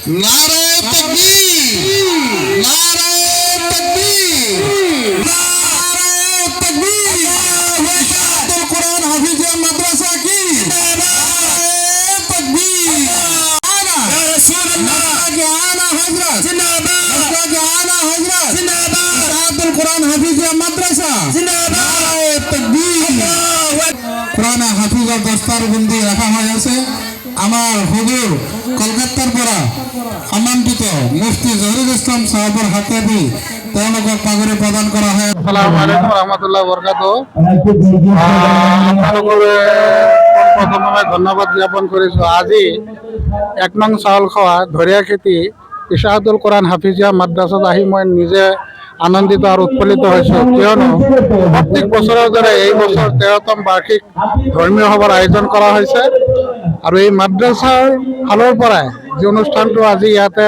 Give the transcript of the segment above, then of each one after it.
নারে তাকবীর, নারে তাকবীর, নারে তাকবীর। ইশাআতুল কোরআন হাফিজিয়া মাদ্রাসা কি নারে তাকবীর। আনা ইয়া রাসূলুল্লাহ আনা হযরত জিন্দাবাদ, আনা হযরত জিন্দাবাদ। ইশাআতুল কোরআন হাফিজিয়া মাদ্রাসা জিন্দাবাদ, নারে তাকবীর। কোরআন হাফিজের দস্তারবন্দি রাখা হয়েছে। আমার হুজুর কলকাতার পৰা সম্মানিত মুফতি জহিৰুল ইসলাম সাহেবেৰ হাতে দি তেওঁলোকক পাগড়ি প্ৰদান কৰা হয়। আসসালামু আলাইকুম ৰহমতুল্লাহ বৰকাতুহ। আপোনালোকলৈ প্ৰথমে ধন্যবাদ জ্ঞাপন কৰিছোঁ। আজি ১ নং চাউল খোৱা ধৰিয়া খেতি ইশাআতুল কোৰআন হাফিজিয়া মাদ্ৰাসাত আহি মই নিজে আনন্দিত আৰু উৎফুল্লিত হৈছোঁ, কিয়নো প্ৰত্যেক বছৰৰ দৰে এই বছৰ ১৩তম বাৰ্ষিক ধৰ্মীয় সভাৰ আয়োজন কৰা হৈছে। আৰু এই মাদ্ৰাছাৰ ফালৰ পৰাই যি অনুষ্ঠানটো আজি ইয়াতে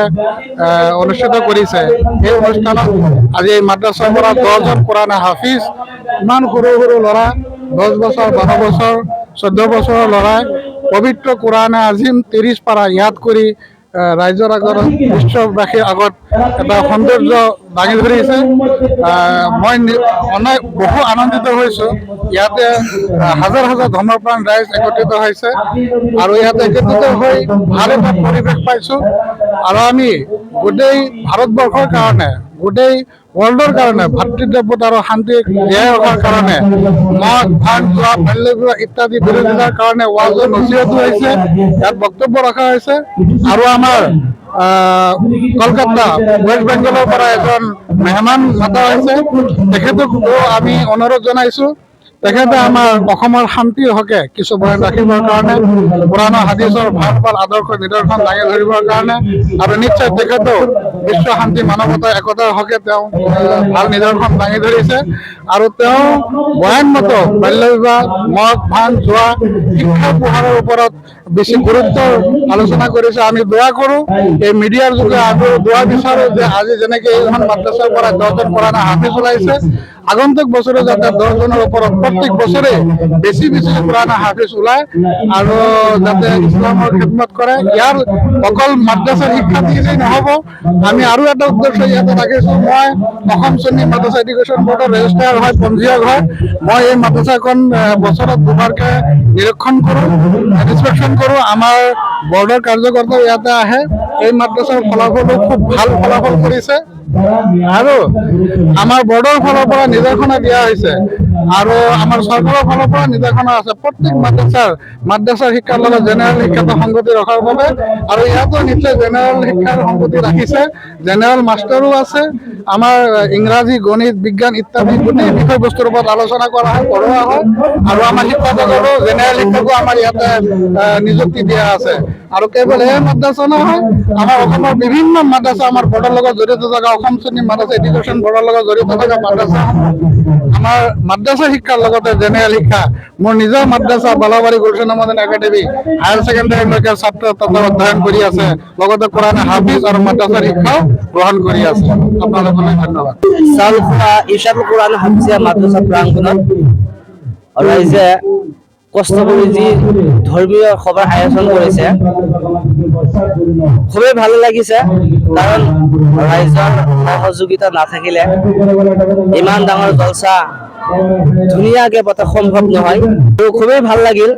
অনুষ্ঠিত কৰিছে, সেই অনুষ্ঠানত আজি এই মাদ্ৰাছাৰ পৰা ১০জন কোৰআন হাফিজ, ইমান সৰু সৰু ল'ৰা, ১০ বছৰ, ১২ বছৰ, ১৪ বছৰৰ ল'ৰাই পবিত্ৰ কোৰআনে আজিম ৩০ পাৰা ইয়াদ কৰি ৰাইজৰ আগত, বিশ্ববাসীৰ আগত এটা সৌন্দৰ্য দাঙি ধৰিছে। মই বহু আনন্দিত হৈছোঁ। ইয়াতে হাজাৰ হাজাৰ ধৰ্মপ্ৰাণ ৰাইজ একত্ৰিত হৈছে আৰু ইয়াতে একত্ৰিত হৈ ভাল এটা পৰিৱেশ পাইছোঁ। আৰু আমি গোটেই ভাৰতবৰ্ষৰ কাৰণে, গোটেই ৱৰ্ল্ডৰ কাৰণে ভাতৃত্ববোধ আৰু শান্তি জীয়াই ৰখাৰ কাৰণে মদ, ভাং, জুৱা, বাল্য বিবাহ ইত্যাদি বিৰোধিতাৰ কাৰণে ৱাজৰ নচিহতো হৈছে, ইয়াত বক্তব্য ৰখা হৈছে। আৰু আমাৰ কলকাতা, ৱেষ্ট বেংগলৰ পৰা এজন মেহমান মাতা হৈছে। তেখেতকো আমি অনুৰোধ জনাইছোঁ, তেখেতে আমাৰ অসমৰ শান্তিৰ হকে কিছু বয়ান ৰাখিবৰ কাৰণে, কোৰআন হাদিছৰ ভাল ভাল আদৰ্শ নিদৰ্শন দাঙি ধৰিবৰ কাৰণে, আৰু নিশ্চয় তেখেতেও বিশ্ব শান্তি, মানৱতা, একতাৰ হকে তেওঁ ভাল নিদৰ্শন দাঙি ধৰিছে। আৰু তেওঁ বয়ান মতো বাল্য বিবাহ, মদ, ভাং, জুৱা, শিক্ষা পোহাৰৰ ওপৰত বেছি গুৰুত্বৰ আলোচনা কৰিছে। আমি দোৱা কৰোঁ, এই মিডিয়াৰ যোগে আৰু দোৱা বিচাৰোঁ যে আজি যেনেকৈ এইখন মাদ্ৰাছাৰ পৰা ১০জন কোৰআন হাফিজ ওলাইছে, আগন্তুক বছৰে যাতে 10জনৰ ওপৰত প্ৰত্যেক বছৰে বেছি বেছি কোৰআন হাফিজ ওলায় আৰু যাতে ইছলামৰ খিদমত কৰে। ইয়াৰ অকল মাদ্ৰাছাৰ শিক্ষাৰ্থীয়েই নহ'ব, আমি আৰু এটা উদ্দেশ্য ইয়াতে ৰাখিছোঁ। মই অসম সুন্নী মাদ্ৰাছা এডুকেশ্যন বৰ্ডৰ ৰেজিষ্ট্ৰাৰ হয়, পঞ্জীয়ক হয়। মই এই মাদ্ৰাছাখন বছৰত দুবাৰকৈ নিৰীক্ষণ কৰোঁ, ইনস্পেকশ্যন কৰোঁ। আমাৰ বৰ্ডৰ কাৰ্যকৰ্তাও ইয়াতে আহে। এই মাদ্ৰাছাৰ ফলাফলো খুব ভাল ফলাফল কৰিছে আৰু আমাৰ বৰ্ডৰ ফালৰ পৰা নিৰ্দেশনা দিয়া হৈছে আৰু আমাৰ চৰকাৰৰ ফালৰ পৰা নিৰ্দেশনা আছে প্ৰত্যেক মাদ্ৰাছাৰ শিক্ষাৰ লগত জেনেৰেল শিক্ষাটো সংগতি ৰখাৰ বাবে। আৰু ইয়াতো নিশ্চয় জেনেৰেল শিক্ষাৰ সংগতি ৰাখিছে, জেনেৰেল মাষ্টাৰো আছে। আমাৰ ইংৰাজী, গণিত, বিজ্ঞান ইত্যাদি গোটেই বিষয়বস্তুৰ ওপৰত আলোচনা কৰা হয়, পঢ়োৱা হয়। আৰু আমাৰ শিক্ষকসকলো জেনেৰেল শিক্ষকো আমাৰ ইয়াতে নিযুক্তি দিয়া আছে। আৰু কেৱল এই মাদ্ৰাছা নহয়, আমাৰ অসমৰ বিভিন্ন মাদ্ৰাছা আমাৰ বৰ্ডৰ লগত জড়িত থকা, অসম সুন্নী মাদ্ৰাছা এডুকেশ্যন বৰ্ডৰ লগত জড়িত থকা মাদ্ৰাছা, আমাৰ মাদ্ৰাছা শিক্ষাৰ লগতে জেনেৰেল শিক্ষা, মোৰ নিজৰ Madrasa Balabari Gulshan modern academy higher ছেকেণ্ডেৰীলৈকে ছাত্ৰ তাতে অধ্যয়ন কৰি আছে, লগতে কোৰআন হাফিজ আৰু মাদ্ৰাছাৰ শিক্ষাও গ্ৰহণ কৰি আছে। আপোনালোকলৈ ধন্যবাদ। চাউলখোৱা ইশাআতুল কোৰআন হাফিজিয়া মাদ্ৰাছা প্ৰাংগণত ৰাইজে কষ্ট কৰি যি ধৰ্মীয় সভাৰ আয়োজন কৰিছে, খুবেই ভাল লাগিছে। কাৰণ ৰাইজৰ সহযোগিতা নাথাকিলে ইমান ডাঙৰ জলসা ধুনীয়াকে পতা সম্ভৱ নহয়। আৰু খুবেই ভাল লাগিল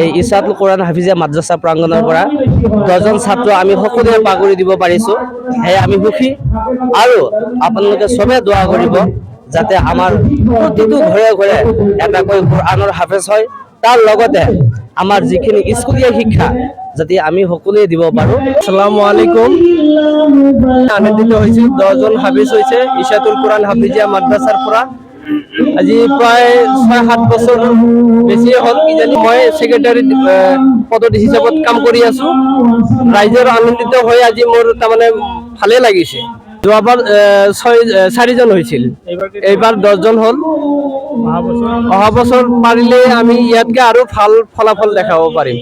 এই ইশাআতুল কোৰআন হাফিজিয়া মাদ্ৰাছা প্ৰাংগণৰ পৰা 10জন ছাত্ৰ আমি সকলোৱে পাগুৰি দিব পাৰিছোঁ, সেয়ে আমি সুখী। আৰু আপোনালোকে চবে দোৱা কৰিব যাতে আমাৰ প্ৰতিটো ঘৰে ঘৰে এটাকৈ কোৰআনৰ হাফেজ হয়, তাৰ লগতে আমাৰ যিখিনি স্কুলীয়া শিক্ষা যাতে আমি সকলোৱে দিব পাৰোঁ। আসসালামু আলাইকুম। আনন্দিত হৈছোঁ, 10জন হাফিজ হৈছে ইশাআতুল কোৰআন হাফিজিয়া মাদ্ৰাছাৰ পৰা। আজি প্ৰায় ৬-৭ বছৰ বেছিয়ে হ'ল কিজানি মই ছেক্ৰেটাৰী পদত হিচাপত কাম কৰি আছোঁ। ৰাইজৰ আনন্দিত হৈ আজি মোৰ তাৰমানে ভালে লাগিছে। যোৱাবাৰ 4জন হৈছিল, এইবাৰ 10জন হ'ল। অহা বছৰ পাৰিলে আমি ইয়াতকৈ আৰু ভাল ফলাফল দেখাব পাৰিম।